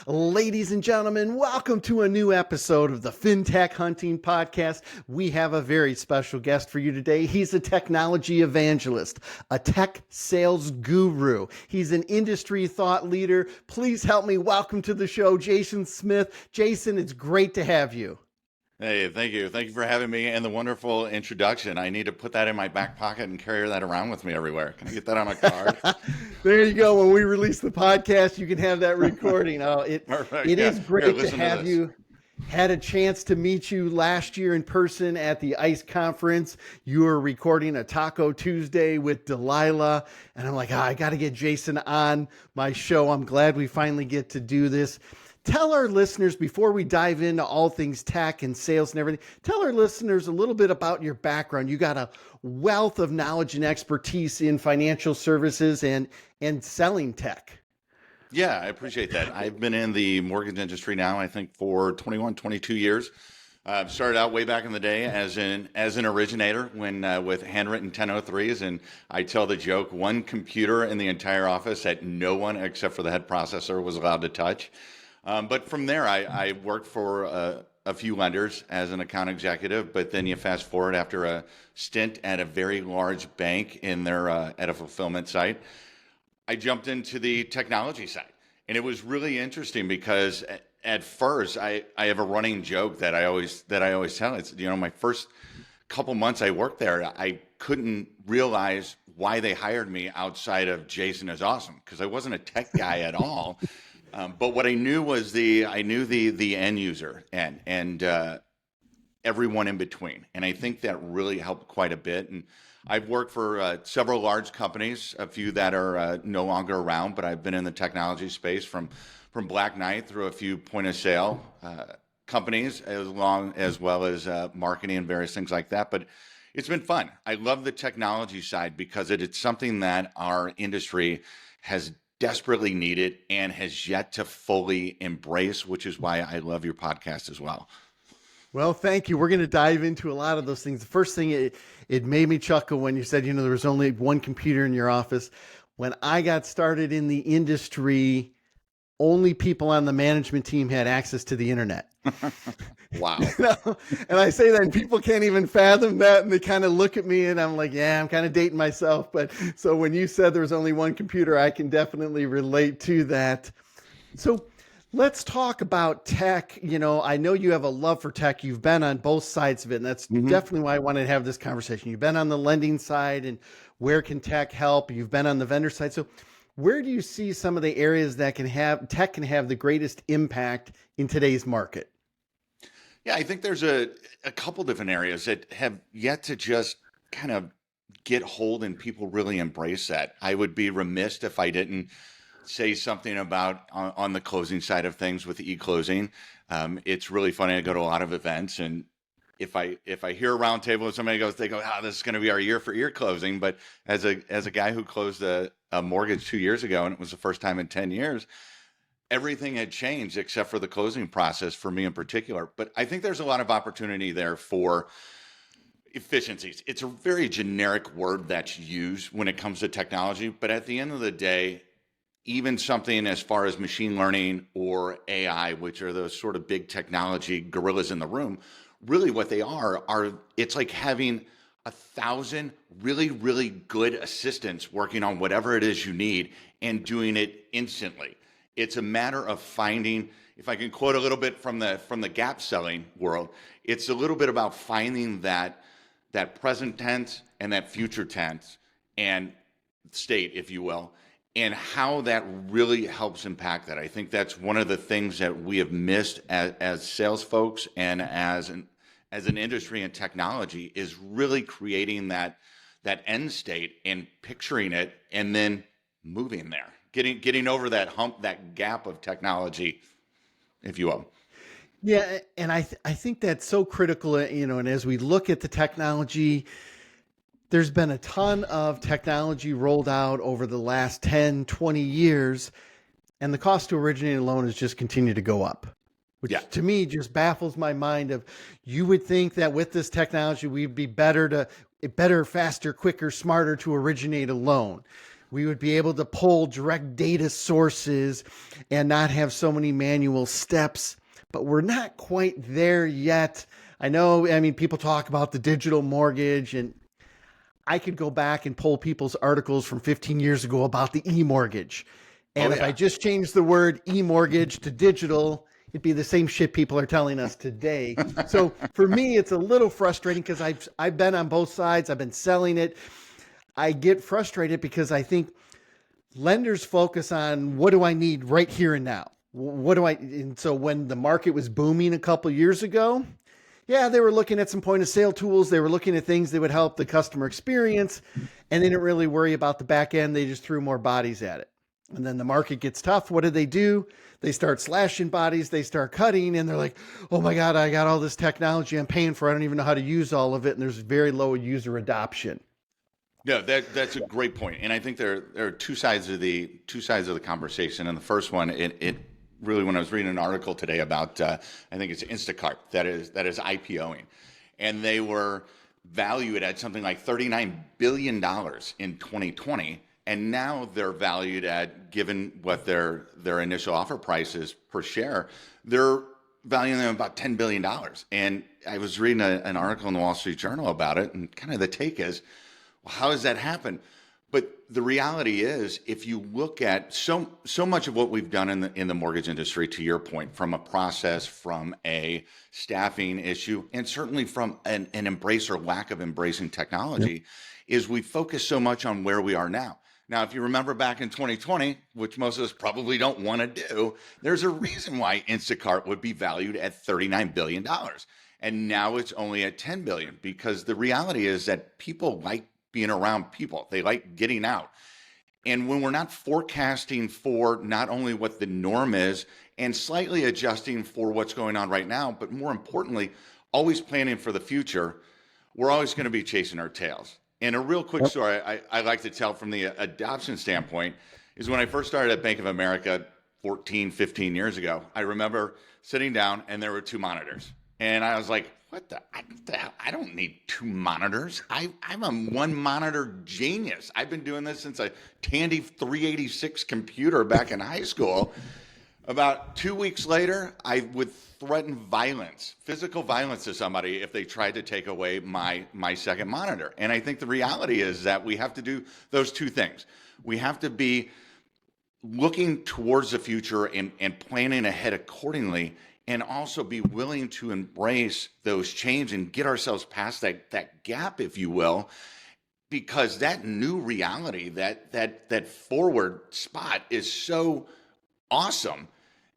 Ladies and gentlemen, welcome to a new episode of the Fintech Hunting Podcast. We have a very special guest for you today. He's a technology evangelist, a tech sales guru. He's an industry thought leader. Please help me welcome to the show, Jason Smith. Jason, it's great to have you. Hey, thank you. Thank you for having me and the wonderful introduction. I need to put that in my back pocket and carry that around with me everywhere. Can I get that on a card? There you go. When we release the podcast, you can have that recording. It is great to have you. Had a chance to meet you last year in person at the ICE conference. You were recording a Taco Tuesday with Delilah. And I'm like, I got to get Jason on my show. I'm glad we finally get to do this. Tell our listeners, before we dive into all things tech and sales and everything, tell our listeners a little bit about your background. You got a wealth of knowledge and expertise in financial services and selling tech. Yeah, I appreciate that. I've been in the mortgage industry now, I think, for 21, 22 years. Started out way back in the day as an originator with handwritten 1003s, and I tell the joke, one computer in the entire office that no one except for the head processor was allowed to touch. But from there, I worked for a few lenders as an account executive, but then you fast forward after a stint at a very large bank in their at a fulfillment site, I jumped into the technology side. And it was really interesting because at first I have a running joke that I always tell. It's, my first couple months I worked there, I couldn't realize why they hired me outside of Jason is awesome, because I wasn't a tech guy at all. But what I knew was the end user and everyone in between. And I think that really helped quite a bit. And I've worked for several large companies, a few that are no longer around, but I've been in the technology space from Black Knight through a few point of sale companies, as well as marketing and various things like that. But it's been fun. I love the technology side because it's something that our industry has desperately needed and has yet to fully embrace, which is why I love your podcast as well. Well, thank you. We're going to dive into a lot of those things. The first thing, it made me chuckle when you said, there was only one computer in your office. When I got started in the industry, only people on the management team had access to the internet. Wow. And I say that and people can't even fathom that. And they kind of look at me and I'm like, yeah, I'm kind of dating myself. But so when you said there was only one computer, I can definitely relate to that. So let's talk about tech. I know you have a love for tech. You've been on both sides of it. And that's definitely why I wanted to have this conversation. You've been on the lending side and where can tech help? You've been on the vendor side. So where do you see some of the areas that tech can have the greatest impact in today's market? Yeah, I think there's a couple different areas that have yet to just kind of get hold and people really embrace that. I would be remiss if I didn't say something about on the closing side of things with e-closing. It's really funny. I go to a lot of events, and if I hear a round table and somebody goes, they go, this is going to be our year for ear closing. But as a guy who closed a mortgage 2 years ago, and it was the first time in 10 years, everything had changed except for the closing process for me in particular. But I think there's a lot of opportunity there for efficiencies. It's a very generic word that's used when it comes to technology. But at the end of the day, even something as far as machine learning or AI, which are those sort of big technology gorillas in the room, really what they are it's like having 1,000 really, really good assistants working on whatever it is you need and doing it instantly. It's a matter of finding, if I can quote a little bit from the gap selling world, it's a little bit about finding that present tense and that future tense and state, if you will, and how that really helps impact that. I think that's one of the things that we have missed as sales folks and as an industry and technology is really creating that end state and picturing it and then moving there, getting over that hump, that gap of technology, if you will. Yeah, and I think that's so critical, and as we look at the technology, there's been a ton of technology rolled out over the last 10, 20 years, and the cost to originate a loan has just continued to go up, which to me just baffles my mind of, you would think that with this technology, we'd be better, faster, quicker, smarter to originate a loan. we would be able to pull direct data sources and not have so many manual steps, but we're not quite there yet. I know, I mean, people talk about the digital mortgage, and I could go back and pull people's articles from 15 years ago about the e-mortgage. And if I just change the word e-mortgage to digital, it'd be the same shit people are telling us today. So for me, it's a little frustrating because I've been on both sides. I've been selling it. I get frustrated because I think lenders focus on, what do I need right here and now? And so when the market was booming a couple of years ago, yeah, they were looking at some point of sale tools. They were looking at things that would help the customer experience, and they didn't really worry about the back end. They just threw more bodies at it. And then the market gets tough. What do? They start slashing bodies. They start cutting, and they're like, oh my God, I got all this technology I'm paying for. I don't even know how to use all of it. And there's very low user adoption. Yeah, that's a great point. And I think there are two sides of the conversation. And the first one, it really, when I was reading an article today about, I think it's Instacart that is IPOing, and they were valued at something like $39 billion in 2020. And now they're valued at, given what their initial offer price is per share, they're valuing them about $10 billion. And I was reading an article in the Wall Street Journal about it, and kind of the take is, well, how does that happen? But the reality is, if you look at so much of what we've done in the mortgage industry, to your point, from a process, from a staffing issue, and certainly from an embrace or lack of embracing technology, is we focus so much on where we are now. Now, if you remember back in 2020, which most of us probably don't want to do, there's a reason why Instacart would be valued at $39 billion. And now it's only at $10 billion, because the reality is that people like being around people. They like getting out. And when we're not forecasting for not only what the norm is and slightly adjusting for what's going on right now, but more importantly, always planning for the future, we're always going to be chasing our tails. And a real quick story I like to tell from the adoption standpoint is when I first started at Bank of America 14, 15 years ago, I remember sitting down and there were two monitors. And I was like, what the hell? I don't need two monitors. I'm a one monitor genius. I've been doing this since a Tandy 386 computer back in high school. About 2 weeks later, I would threaten violence, physical violence to somebody if they tried to take away my second monitor. And I think the reality is that we have to do those two things. We have to be looking towards the future and planning ahead accordingly, and also be willing to embrace those changes and get ourselves past that gap, if you will, because that new reality, that forward spot is so awesome.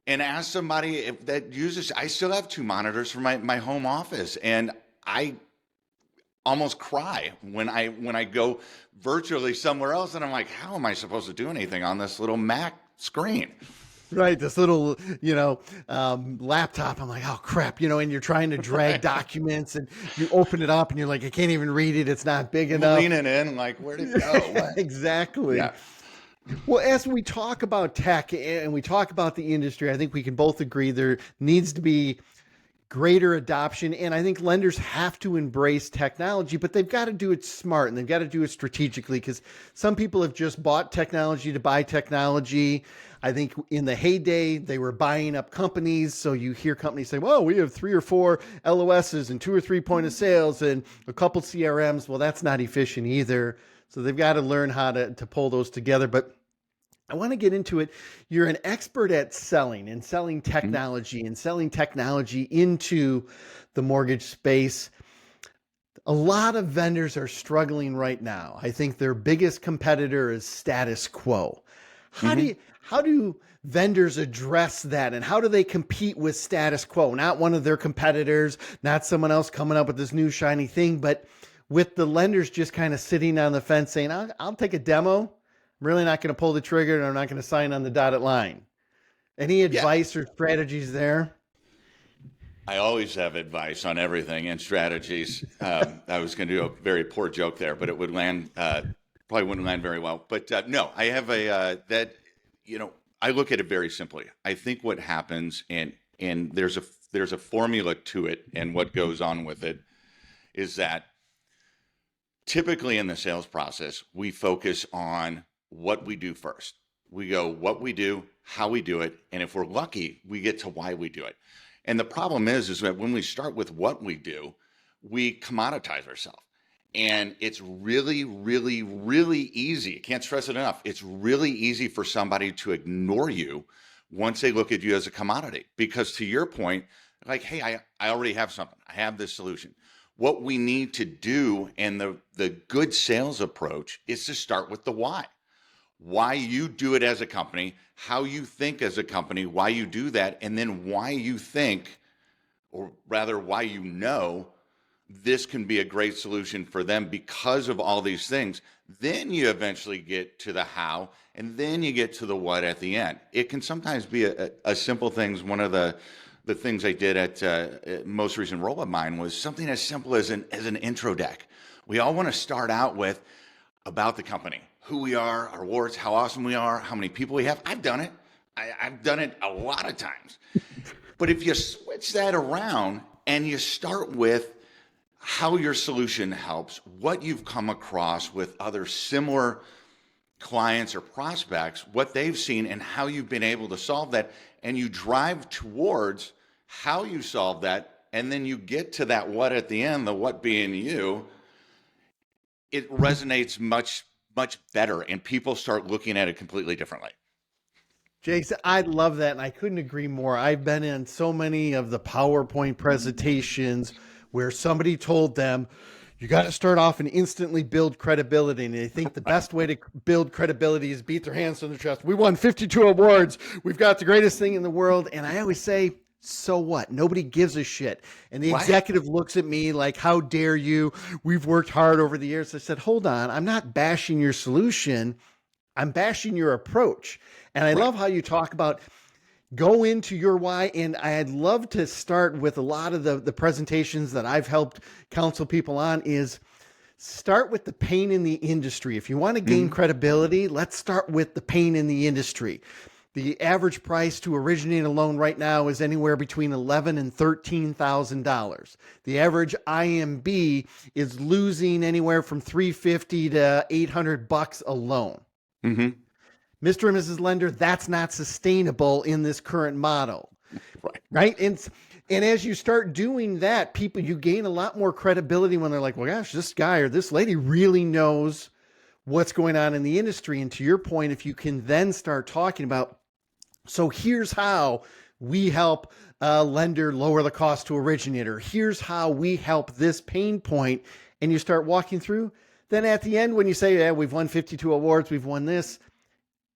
And as somebody that uses, I still have two monitors for my home office, and I almost cry when I go virtually somewhere else, and I'm like, how am I supposed to do anything on this little Mac screen? Right, this little, laptop. I'm like, oh crap, and you're trying to drag documents, and you open it up, and you're like, I can't even read it. It's not big enough. Leaning in, like, where'd it go? Exactly. Yeah. Well, as we talk about tech and we talk about the industry, I think we can both agree there needs to be greater adoption. And I think lenders have to embrace technology, but they've got to do it smart, and they've got to do it strategically, because some people have just bought technology to buy technology. I think in the heyday, they were buying up companies. So you hear companies say, well, we have 3 or 4 LOSs and 2 or 3 point of sales and a couple CRMs. Well, that's not efficient either. So they've got to learn how to pull those together. But I want to get into it. You're an expert at selling and selling technology and selling technology into the mortgage space. A lot of vendors are struggling right now. I think their biggest competitor is status quo. How do vendors address that, and how do they compete with status quo? Not one of their competitors, not someone else coming up with this new shiny thing, but with the lenders just kind of sitting on the fence saying, I'll take a demo. I'm really not going to pull the trigger, and I'm not going to sign on the dotted line. Any advice or strategies there? I always have advice on everything and strategies. I was going to do a very poor joke there, but it would land, probably wouldn't land very well. But no, I have I look at it very simply. I think what happens, and there's a formula to it, and what goes on with it is that typically in the sales process, we focus on what we do first. We go what we do, how we do it, and if we're lucky, we get to why we do it. And the problem is that when we start with what we do, we commoditize ourselves. And it's really, really, really easy. I can't stress it enough. It's really easy for somebody to ignore you once they look at you as a commodity. Because to your point, like, hey, I already have something. I have this solution. What we need to do, and the good sales approach, is to start with the why. Why you do it as a company, how you think as a company, why you do that, and then why you think, or rather why you know this can be a great solution for them because of all these things. Then you eventually get to the how, and then you get to the what at the end. It can sometimes be a simple things. One of the things I did at most recent role of mine was something as simple as an intro deck. We all want to start out with about the company, who we are, our awards, how awesome we are, how many people we have. I've done it. I've done it a lot of times. But if you switch that around and you start with how your solution helps, what you've come across with other similar clients or prospects, what they've seen, and how you've been able to solve that, and you drive towards how you solve that, and then you get to that what at the end, the what being you, it resonates much, much better, and people start looking at it completely differently. Jason, I love that, and I couldn't agree more. I've been in so many of the PowerPoint presentations where somebody told them, you got to start off and instantly build credibility. And they think the best way to build credibility is beat their hands on their chest. We won 52 awards. We've got the greatest thing in the world. And I always say, so what? Nobody gives a shit. And the executive looks at me like, how dare you? We've worked hard over the years. I said, hold on. I'm not bashing your solution. I'm bashing your approach. And I love how you talk about go into your why. And I'd love to start with a lot of the presentations that I've helped counsel people on is start with the pain in the industry. If you want to gain credibility, let's start with the pain in the industry. The average price to originate a loan right now is anywhere between $11,000 and $13,000. The average IMB is losing anywhere from $350 to $800 a loan. Mm-hmm. Mr. and Mrs. Lender, that's not sustainable in this current model, right? And as you start doing that, people, you gain a lot more credibility when they're like, well, gosh, this guy or this lady really knows what's going on in the industry. And to your point, if you can then start talking about, so here's how we help a lender lower the cost to originator. Here's how we help this pain point. And you start walking through. Then at the end, when you say, yeah, we've won 52 awards, we've won this,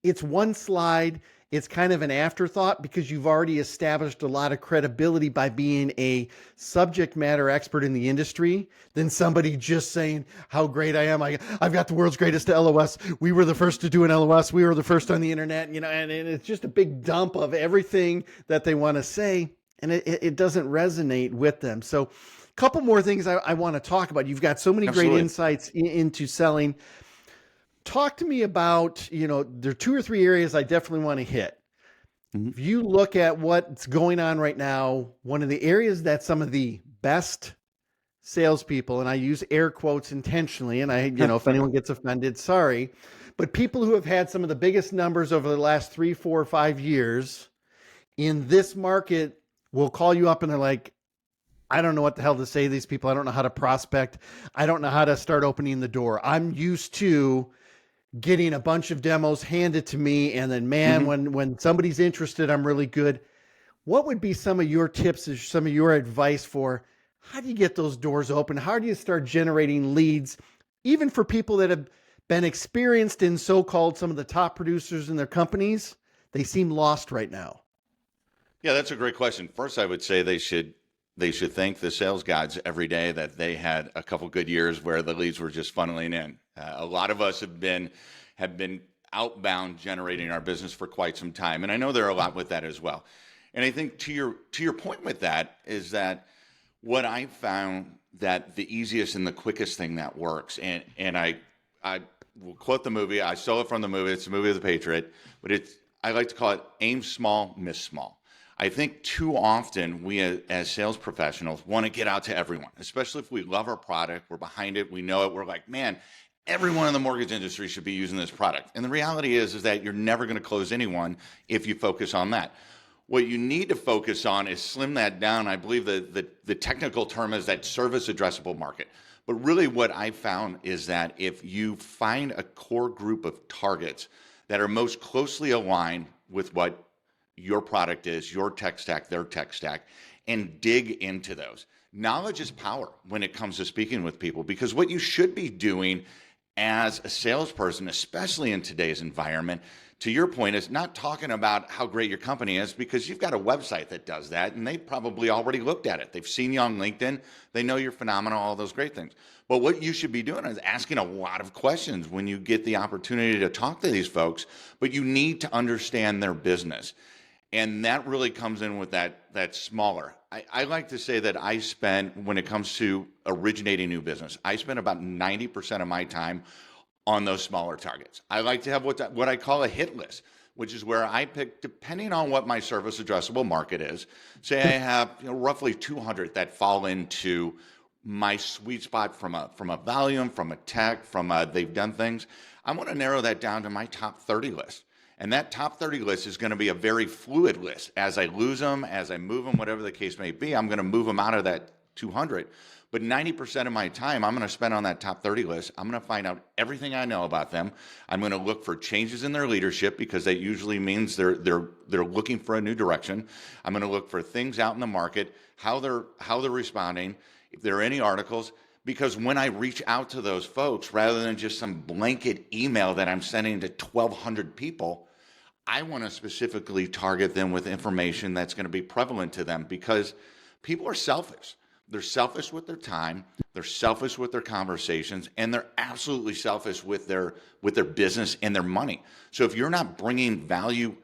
it's one slide. It's kind of an afterthought because you've already established a lot of credibility by being a subject matter expert in the industry than somebody just saying how great I am. I've got the world's greatest LOS. We were the first to do an LOS. We were the first on the internet, and it's just a big dump of everything that they want to say. And it doesn't resonate with them. So a couple more things I want to talk about. You've got so many great insights into selling. Talk to me about, there are 2 or 3 areas I definitely want to hit. Mm-hmm. If you look at what's going on right now, one of the areas that some of the best salespeople, and I use air quotes intentionally, and if anyone gets offended, sorry, but people who have had some of the biggest numbers over the last 3, 4, 5 years in this market will call you up and they're like, I don't know what the hell to say to these people. I don't know how to prospect. I don't know how to start opening the door. I'm used to getting a bunch of demos handed to me. And then, when somebody's interested, I'm really good. What would be some of your tips or some of your advice for how do you get those doors open? How do you start generating leads, even for people that have been experienced in so-called some of the top producers in their companies? They seem lost right now. Yeah, that's a great question. First, I would say they should thank the sales gods every day that they had a couple good years where the leads were just funneling in. A lot of us have been outbound generating our business for quite some time, and I know there are a lot with that as well. And I think to your point with that is that what I found that the easiest and the quickest thing that works, and I will quote the movie. I stole it from the movie. It's the movie of the Patriot, but I like to call it aim small, miss small. I think too often we as sales professionals want to get out to everyone, especially if we love our product, we're behind it, we know it, we're like, man, everyone in the mortgage industry should be using this product. And the reality is that you're never going to close anyone if you focus on that. What you need to focus on is slim that down. I believe the technical term is that service addressable market. But really what I found is that if you find a core group of targets that are most closely aligned with what your product is, your tech stack, their tech stack, and dig into those. Knowledge is power when it comes to speaking with people, because what you should be doing as a salesperson, especially in today's environment, to your point, is not talking about how great your company is, because you've got a website that does that and they probably already looked at it. They've seen you on LinkedIn. They know you're phenomenal, all those great things. But what you should be doing is asking a lot of questions when you get the opportunity to talk to these folks, but you need to understand their business. And that really comes in with that smaller. I like to say that I spend, when it comes to originating new business, I spend about 90% of my time on those smaller targets. I like to have what I call a hit list, which is where I pick, depending on what my service addressable market is. Say I have roughly 200 that fall into my sweet spot from a volume, from a tech, they've done things. I want to narrow that down to my top 30 list. And that top 30 list is going to be a very fluid list. As I lose them, as I move them, whatever the case may be, I'm going to move them out of that 200. But 90% of my time I'm going to spend on that top 30 list. I'm going to find out everything I know about them. I'm going to look for changes in their leadership, because that usually means they're looking for a new direction. I'm going to look for things out in the market, how they're responding, if there are any articles. Because when I reach out to those folks, rather than just some blanket email that I'm sending to 1,200 people, I want to specifically target them with information that's going to be prevalent to them, because people are selfish. They're selfish with their time, they're selfish with their conversations, and they're absolutely selfish with their business and their money. So if you're not bringing value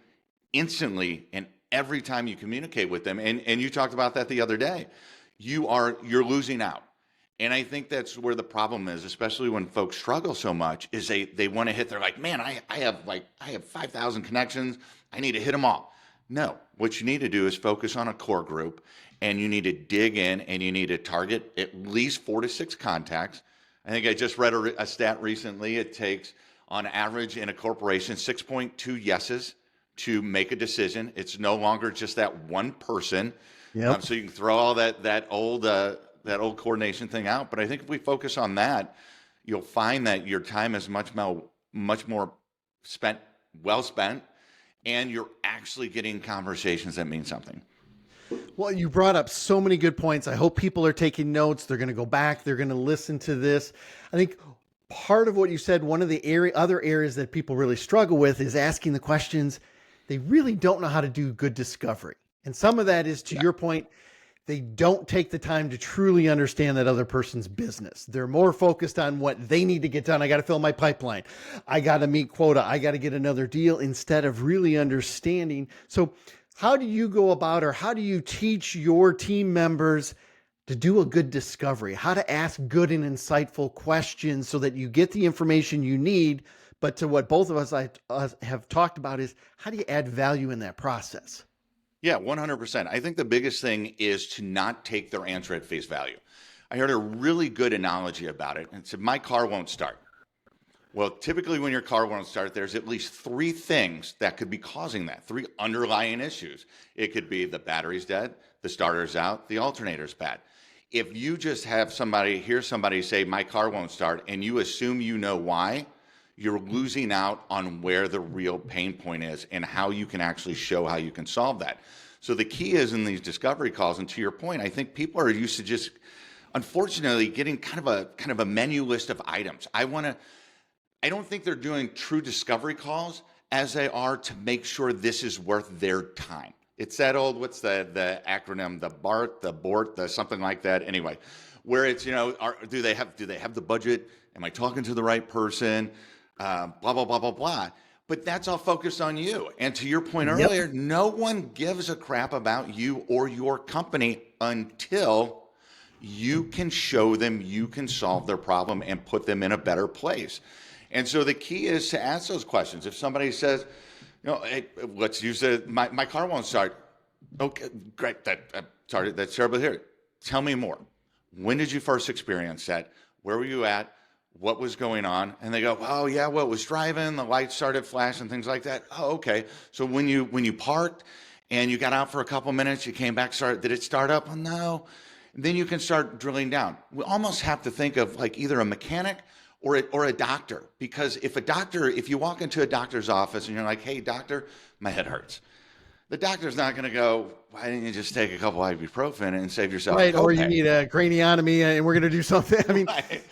instantly and every time you communicate with them, and you talked about that the other day, you're losing out. And I think that's where the problem is, especially when folks struggle so much, is they want to hit, they're like, man, I have 5,000 connections. I need to hit them all. No, what you need to do is focus on a core group, and you need to dig in, and you need to target at least 4 to 6 contacts. I think I just read a stat recently. It takes, on average in a corporation, 6.2 yeses to make a decision. It's no longer just that one person. Yep. So you can throw all that old coordination thing out. But I think if we focus on that, you'll find that your time is much more well spent, and you're actually getting conversations that mean something. Well, you brought up so many good points. I hope people are taking notes. They're going to go back. They're going to listen to this. I think part of what you said, one of the other areas that people really struggle with is asking the questions. They really don't know how to do good discovery. And some of that is, to your point, they don't take the time to truly understand that other person's business. They're more focused on what they need to get done. I got to fill my pipeline. I got to meet quota. I got to get another deal, instead of really understanding. So how do you go about, or how do you teach your team members to do a good discovery, how to ask good and insightful questions so that you get the information you need? But to what both of us have talked about is, how do you add value in that process? Yeah, 100%. I think the biggest thing is to not take their answer at face value. I heard a really good analogy about it, and it said, my car won't start. Well, typically when your car won't start, there's at least 3 things that could be causing that, 3 underlying issues. It could be the battery's dead, the starter's out, the alternator's bad. If you just hear somebody say, my car won't start, and you assume you know why, you're losing out on where the real pain point is and how you can actually show how you can solve that. So the key is in these discovery calls, and to your point, I think people are used to just, unfortunately, getting kind of a menu list of items. I don't think they're doing true discovery calls as they are to make sure this is worth their time. It's that old, what's the acronym, the BART, the BORT, the something like that. Anyway, where it's, do they have the budget? Am I talking to the right person? Blah, blah, blah, blah, blah. But that's all focused on you. And to your point earlier, no one gives a crap about you or your company until you can show them you can solve their problem and put them in a better place. And so the key is to ask those questions. If somebody says, hey, let's use my car won't start. Okay, great. That's terrible here. Tell me more. When did you first experience that? Where were you at? what was going on. And they go, oh yeah, well, it was driving, the lights started flashing, things like that. Oh, okay. So when you parked and you got out for a couple minutes, you came back, did it start up? Well, no. And then you can start drilling down. We almost have to think of like either a mechanic or a doctor, because if you walk into a doctor's office and you're like, hey doctor, my head hurts. The doctor's not going to go, why didn't you just take a couple ibuprofen and save yourself? Right. Or you need a craniotomy and we're going to do something. I mean, right.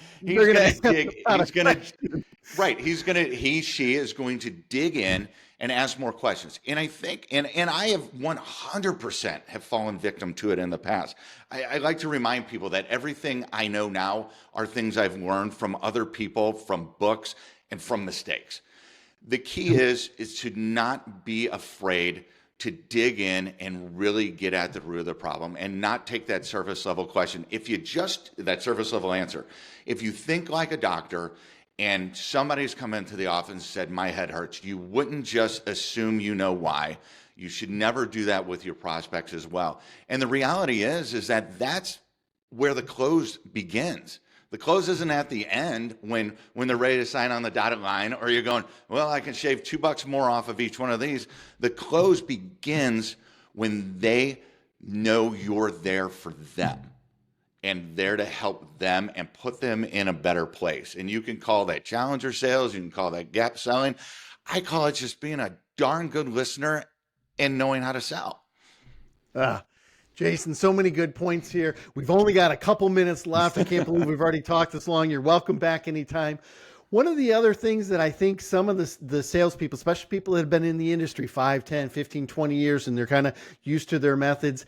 She is going to dig in and ask more questions. And I think, and I have 100% have fallen victim to it in the past. I like to remind people that everything I know now are things I've learned from other people, from books, and from mistakes. The key is to not be afraid to dig in and really get at the root of the problem and not take that surface level question. That surface level answer, if you think like a doctor and somebody's come into the office and said, my head hurts, you wouldn't just assume you know why. You should never do that with your prospects as well. And the reality is that that's where the close begins. The close isn't at the end when they're ready to sign on the dotted line, or you're going, well, I can shave $2 more off of each one of these. The close begins when they know you're there for them and there to help them and put them in a better place. And you can call that challenger sales. You can call that gap selling. I call it just being a darn good listener and knowing how to sell. Jason, so many good points here. We've only got a couple minutes left. I can't believe we've already talked this long. You're welcome back anytime. One of the other things that I think some of the salespeople, especially people that have been in the industry 5, 10, 15, 20 years, and they're kind of used to their methods,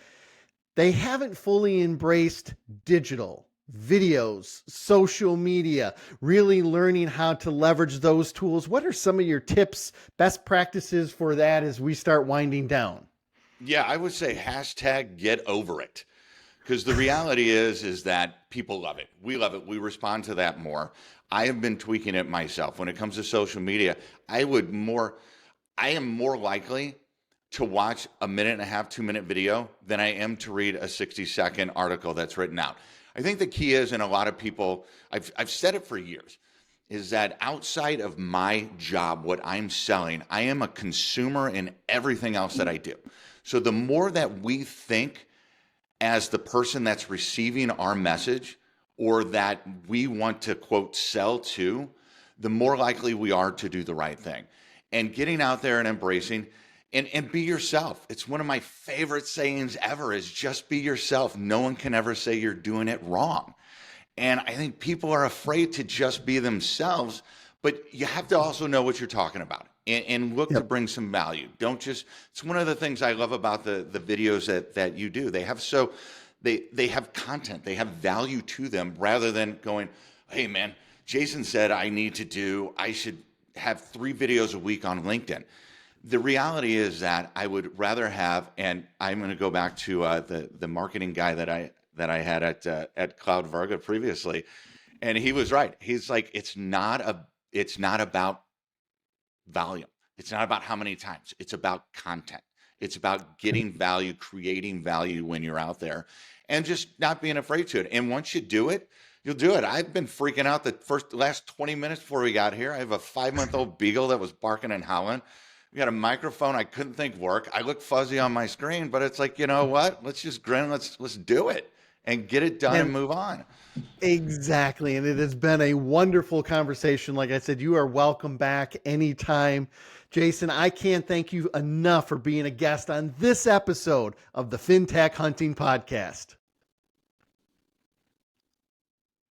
they haven't fully embraced digital, videos, social media, really learning how to leverage those tools. What are some of your tips, best practices for that as we start winding down? Yeah, I would say #get over it. Because the reality is that people love it. We love it. We respond to that more. I have been tweaking it myself. When it comes to social media, I am more likely to watch a 1.5, 2-minute video than I am to read a 60-second article that's written out. I think the key is, and a lot of people, I've said it for years, is that outside of my job, what I'm selling, I am a consumer in everything else that I do. So the more that we think as the person that's receiving our message or that we want to, quote, sell to, the more likely we are to do the right thing. And getting out there and embracing and be yourself. It's one of my favorite sayings ever is just be yourself. No one can ever say you're doing it wrong. And I think people are afraid to just be themselves, but you have to also know what you're talking about and look to bring some value. It's one of the things I love about the videos that you do. They have content, they have value to them rather than going, hey man, Jason said I should have 3 videos a week on LinkedIn. The reality is that I would rather have, and I'm going to go back to the marketing guy that I had at Cloud Varga previously, and he was right. He's like, it's not about volume. It's not about how many times. It's about content. It's about getting value, creating value when you're out there, and just not being afraid to it. And once you do it, you'll do it. I've been freaking out the last 20 minutes before we got here. I have a 5-month-old beagle that was barking and howling. We got a microphone I couldn't think work. I look fuzzy on my screen, but it's like, you know what? Let's just grin. Let's do it and get it done and move on. Exactly. And it has been a wonderful conversation. Like I said, you are welcome back anytime. Jason, I can't thank you enough for being a guest on this episode of the Fintech Hunting Podcast.